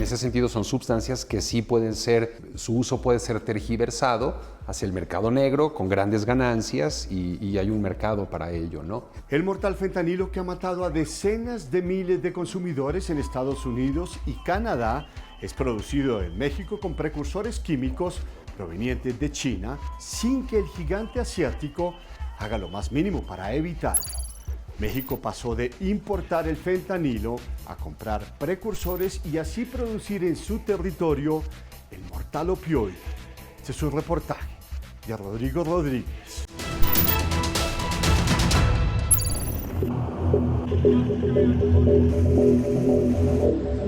ese sentido son sustancias que sí pueden ser, su uso puede ser tergiversado hacia el mercado negro con grandes ganancias y hay un mercado para ello, ¿no? El mortal fentanilo, que ha matado a decenas de miles de consumidores en Estados Unidos y Canadá, es producido en México con precursores químicos provenientes de China, sin que el gigante asiático haga lo más mínimo para evitarlo. México pasó de importar el fentanilo a comprar precursores y así producir en su territorio el mortal opioide. Este es un reportaje de Rodrigo Rodríguez.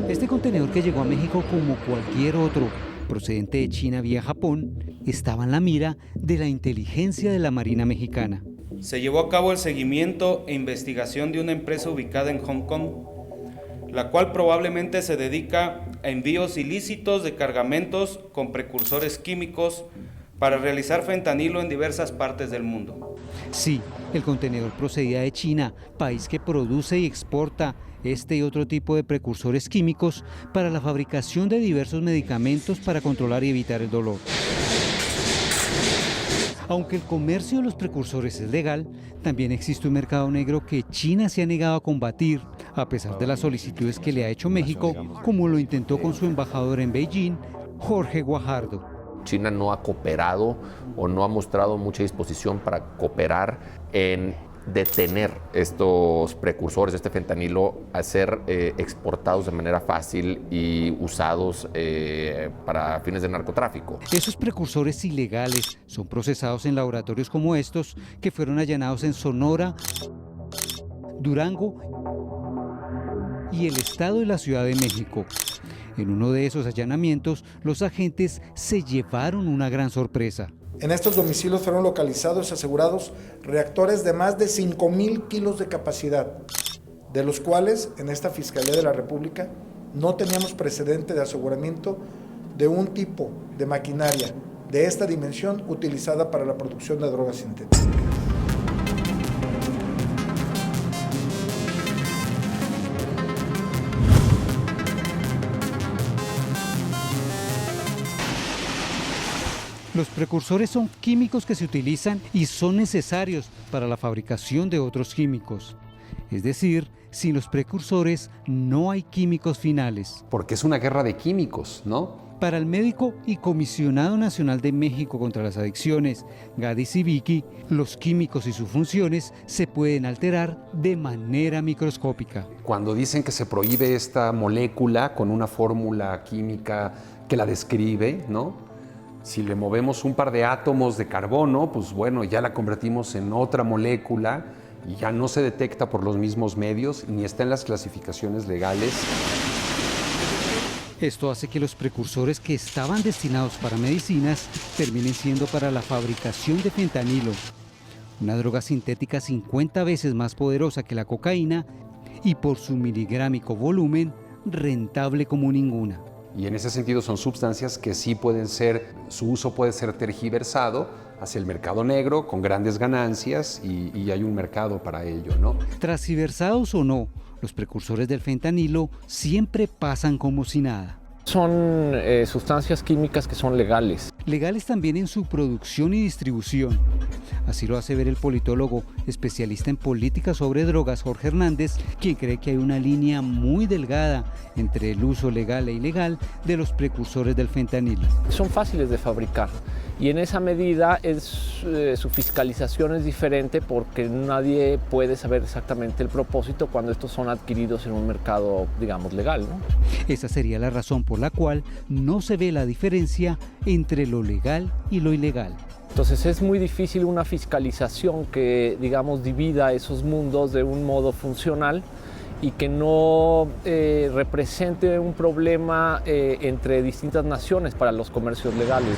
Este contenedor, que llegó a México como cualquier otro, procedente de China vía Japón, estaba en la mira de la inteligencia de la Marina mexicana. Se llevó a cabo el seguimiento e investigación de una empresa ubicada en Hong Kong, la cual probablemente se dedica a envíos ilícitos de cargamentos con precursores químicos para realizar fentanilo en diversas partes del mundo. Sí, el contenedor procedía de China, país que produce y exporta este y otro tipo de precursores químicos para la fabricación de diversos medicamentos para controlar y evitar el dolor. Aunque el comercio de los precursores es legal, también existe un mercado negro que China se ha negado a combatir, a pesar de las solicitudes que le ha hecho México, como lo intentó con su embajador en Beijing, Jorge Guajardo. China no ha cooperado o no ha mostrado mucha disposición para cooperar en detener estos precursores, este fentanilo, a ser exportados de manera fácil y usados para fines de narcotráfico. Esos precursores ilegales son procesados en laboratorios como estos, que fueron allanados en Sonora, Durango y el estado de la Ciudad de México. En uno de esos allanamientos, los agentes se llevaron una gran sorpresa. En estos domicilios fueron localizados y asegurados reactores de más de 5,000 kilos de capacidad, de los cuales en esta Fiscalía de la República no teníamos precedente de aseguramiento de un tipo de maquinaria de esta dimensión utilizada para la producción de drogas sintéticas. Los precursores son químicos que se utilizan y son necesarios para la fabricación de otros químicos. Es decir, sin los precursores no hay químicos finales. Porque es una guerra de químicos, ¿no? Para el médico y comisionado nacional de México contra las adicciones, Gadi Sibiki, los químicos y sus funciones se pueden alterar de manera microscópica. Cuando dicen que se prohíbe esta molécula con una fórmula química que la describe, ¿no? Si le movemos un par de átomos de carbono, pues bueno, ya la convertimos en otra molécula y ya no se detecta por los mismos medios ni está en las clasificaciones legales. Esto hace que los precursores que estaban destinados para medicinas terminen siendo para la fabricación de fentanilo, una droga sintética 50 veces más poderosa que la cocaína y por su miligrámico volumen rentable como ninguna. Y en ese sentido son sustancias que sí pueden ser, su uso puede ser tergiversado hacia el mercado negro con grandes ganancias y hay un mercado para ello, ¿no? Transgiversados o no, los precursores del fentanilo siempre pasan como si nada. Son sustancias químicas que son legales. Legales también en su producción y distribución. Así lo hace ver el politólogo especialista en política sobre drogas, Jorge Hernández, quien cree que hay una línea muy delgada entre el uso legal e ilegal de los precursores del fentanilo. Son fáciles de fabricar y en esa medida su fiscalización es diferente porque nadie puede saber exactamente el propósito cuando estos son adquiridos en un mercado, digamos, legal, ¿no? Esa sería la razón por la cual no se ve la diferencia entre lo legal y lo ilegal. Entonces es muy difícil una fiscalización que, digamos, divida esos mundos de un modo funcional y que no represente un problema entre distintas naciones para los comercios legales.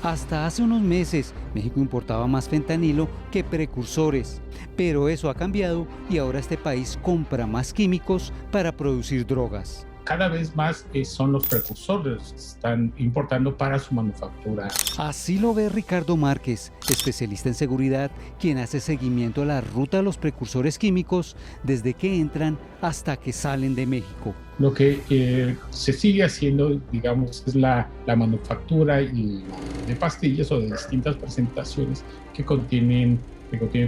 Hasta hace unos meses, México importaba más fentanilo que precursores, pero eso ha cambiado y ahora este país compra más químicos para producir drogas. cada vez más son los precursores que están importando para su manufactura. Así lo ve Ricardo Márquez, especialista en seguridad, quien hace seguimiento a la ruta de los precursores químicos desde que entran hasta que salen de México. Lo que se sigue haciendo, digamos, es la manufactura de pastillas o de distintas presentaciones que contienen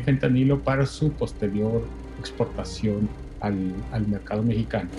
fentanilo para su posterior exportación al mercado mexicano.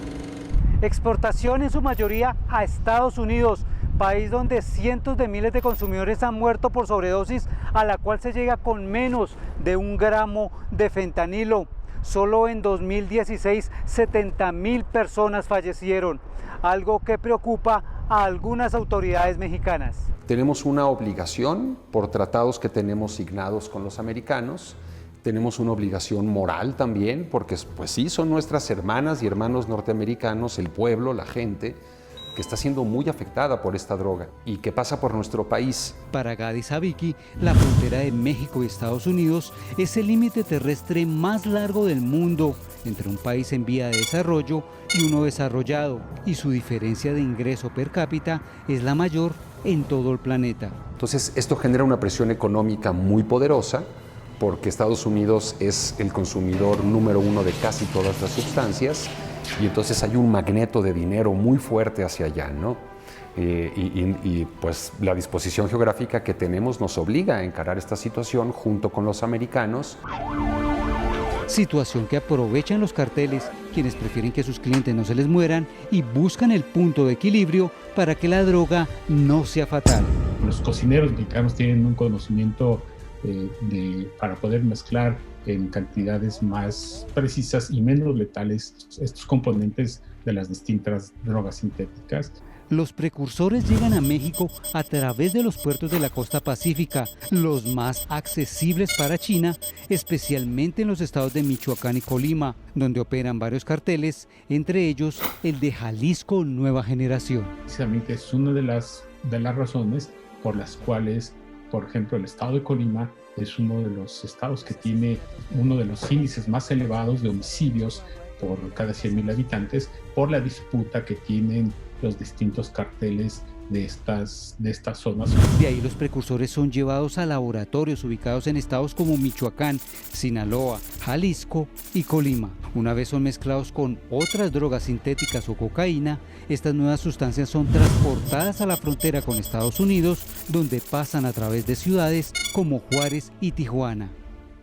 Exportación en su mayoría a Estados Unidos, país donde cientos de miles de consumidores han muerto por sobredosis, a la cual se llega con menos de 1 gramo de fentanilo. Solo en 2016, 70.000 personas fallecieron, algo que preocupa a algunas autoridades mexicanas. Tenemos una obligación por tratados que tenemos signados con los americanos. Tenemos una obligación moral también, porque pues sí, son nuestras hermanas y hermanos norteamericanos, el pueblo, la gente, que está siendo muy afectada por esta droga y que pasa por nuestro país. Para Gadi Sabiki, la frontera de México y Estados Unidos es el límite terrestre más largo del mundo entre un país en vía de desarrollo y uno desarrollado, y su diferencia de ingreso per cápita es la mayor en todo el planeta. Entonces, esto genera una presión económica muy poderosa, porque Estados Unidos es el consumidor número 1 de casi todas las sustancias, y entonces hay un magneto de dinero muy fuerte hacia allá, ¿no? Y pues la disposición geográfica que tenemos nos obliga a encarar esta situación junto con los americanos. Situación que aprovechan los carteles, quienes prefieren que sus clientes no se les mueran y buscan el punto de equilibrio para que la droga no sea fatal. Los cocineros mexicanos tienen un conocimiento para poder mezclar en cantidades más precisas y menos letales estos componentes de las distintas drogas sintéticas. Los precursores llegan a México a través de los puertos de la costa pacífica, los más accesibles para China, especialmente en los estados de Michoacán y Colima, donde operan varios carteles, entre ellos el de Jalisco Nueva Generación. Precisamente es una de las razones por las cuales, por ejemplo, el estado de Colima es uno de los estados que tiene uno de los índices más elevados de homicidios por cada 100,000 habitantes por la disputa que tienen los distintos carteles de estas zonas. De ahí los precursores son llevados a laboratorios ubicados en estados como Michoacán, Sinaloa, Jalisco y Colima. Una vez son mezclados con otras drogas sintéticas o cocaína, estas nuevas sustancias son transportadas a la frontera con Estados Unidos, donde pasan a través de ciudades como Juárez y Tijuana.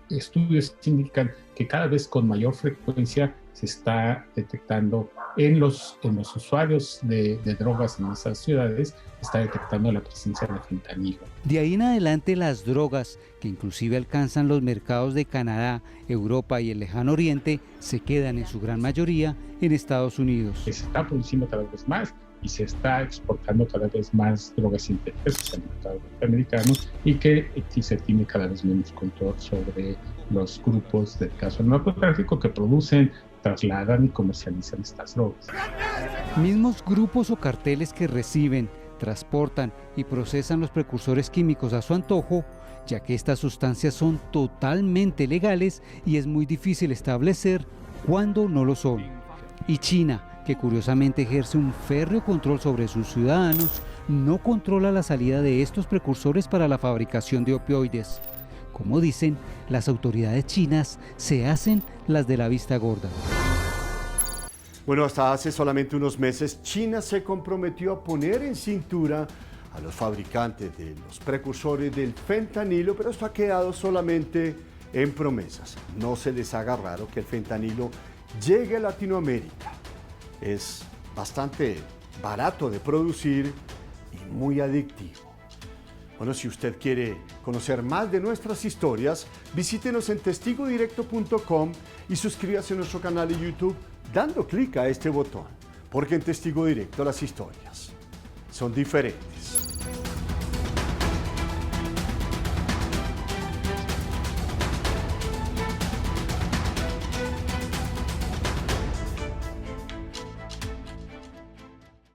Estudios indican que cada vez con mayor frecuencia se está detectando en los usuarios de drogas en esas ciudades, está detectando la presencia de fentanilo. De ahí en adelante las drogas, que inclusive alcanzan los mercados de Canadá, Europa y el Lejano Oriente, se quedan en su gran mayoría en Estados Unidos. Se está produciendo cada vez más y se está exportando cada vez más drogas sintéticas al mercado norteamericano, y que se tiene cada vez menos control sobre los grupos del caso narcotráfico que producen, trasladan y comercializan estas drogas. Mismos grupos o carteles que reciben, transportan y procesan los precursores químicos a su antojo, ya que estas sustancias son totalmente legales y es muy difícil establecer cuándo no lo son. Y China, que curiosamente ejerce un férreo control sobre sus ciudadanos, no controla la salida de estos precursores para la fabricación de opioides. Como dicen, las autoridades chinas se hacen las de la vista gorda. Bueno, hasta hace solamente unos meses, China se comprometió a poner en cintura a los fabricantes de los precursores del fentanilo, pero esto ha quedado solamente en promesas. No se les haga raro que el fentanilo llegue a Latinoamérica. Es bastante barato de producir y muy adictivo. Bueno, si usted quiere conocer más de nuestras historias, visítenos en testigodirecto.com y suscríbase a nuestro canal de YouTube dando clic a este botón, porque en Testigo Directo las historias son diferentes.